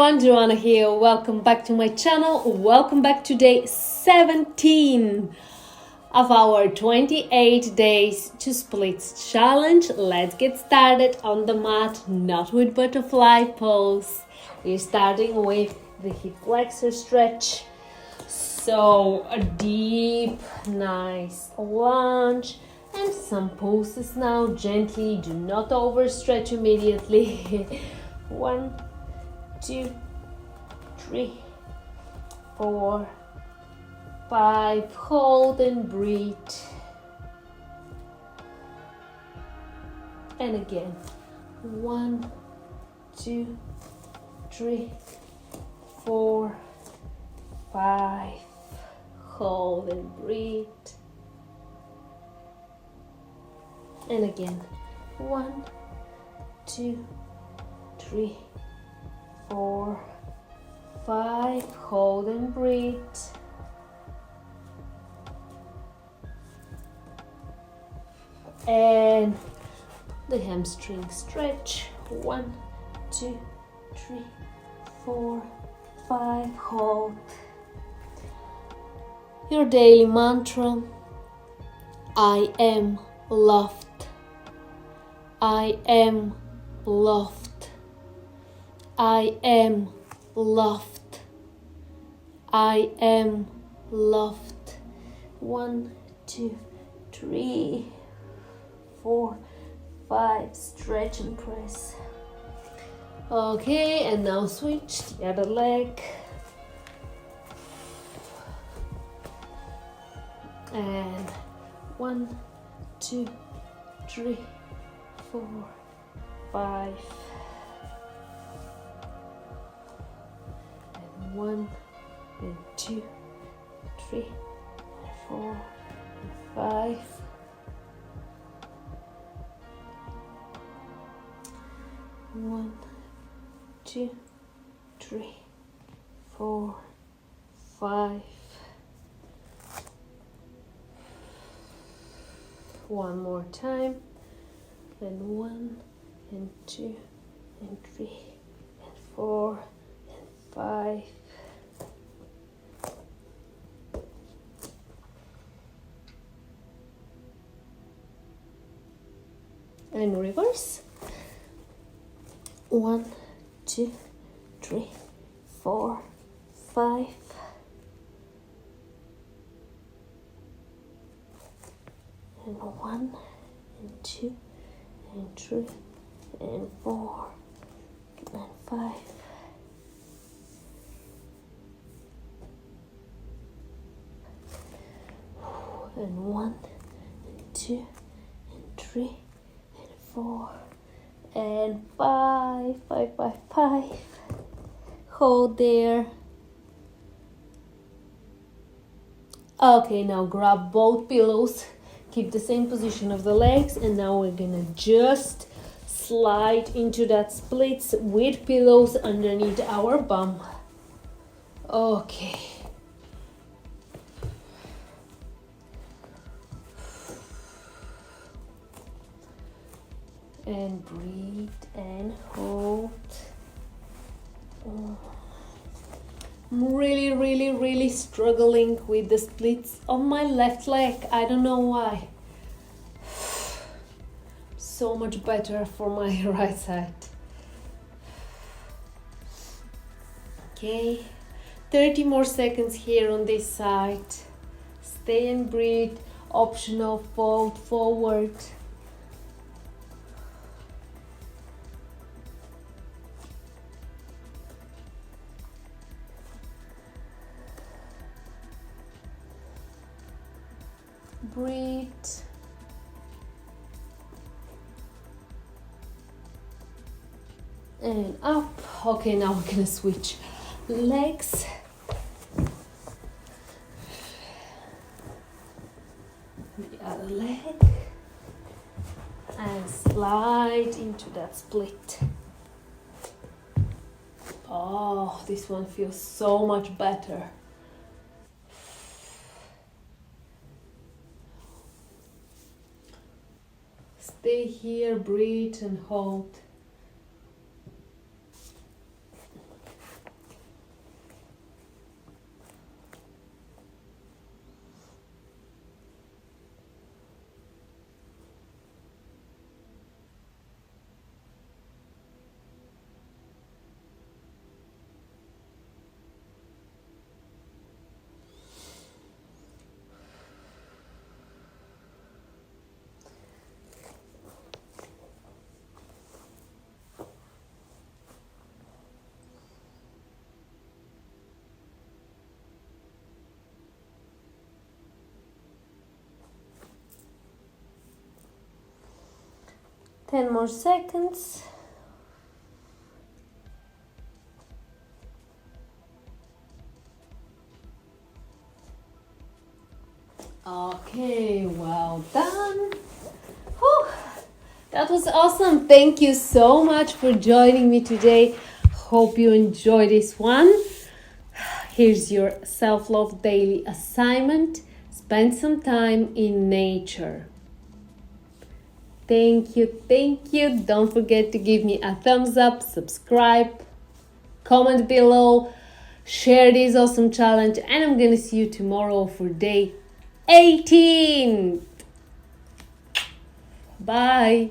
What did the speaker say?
everyone, Joanna here. Welcome back to my channel. Welcome back to day 17 of our 28 days to splits challenge. Let's get started on the mat, not with butterfly pose. We're starting with the hip flexor stretch. So a deep, nice lunge and some pulses now. Gently, do not overstretch immediately. 1, 2, 3, 4, 5. Hold and breathe. And again. 1, 2, 3, 4, 5. Hold and breathe. And again. 1, 2, 3, 4, 5. Hold and breathe. And the hamstring stretch. 1, 2, 3, 4, 5. Hold. Your daily mantra: I am loved. I am loved. I am loved. I am loved. 1, 2, 3, 4, 5. Stretch and press. Okay, and now switch the other leg. And 1, 2, 3, 4, 5. And 1, and 2, 3, 4, 5. One, 2, 3, 4, 5. One more time. And 1, and 2, and 3, and 4, and 5. And reverse. 1, 2, 3, 4, 5. And 1, and 2, and 3, and 4, and 5. And 1, and 2, and 3, and 4, and 5. 5, 5, 5. Hold there. Okay, now grab both pillows. Keep the same position of the legs, and now we're gonna just slide into that splits with pillows underneath our bum. Okay. And breathe and hold. I'm really struggling with the splits on my left leg. I don't know why. So much better for my right side. Okay, 30 more seconds here on this side. Stay and breathe. Optional, fold forward. Breathe. And up. Okay, now we're gonna switch legs. The other leg. And slide into that split. Oh, this one feels so much better. Stay here, breathe and hold. 10 more seconds. Okay, well done. Whew. That was awesome. Thank you so much for joining me today. Hope you enjoy this one. Here's your self-love daily assignment. Spend some time in nature. Thank you, thank you. Don't forget to give me a thumbs up, subscribe, comment below, share this awesome challenge, and I'm gonna see you tomorrow for day 18. Bye.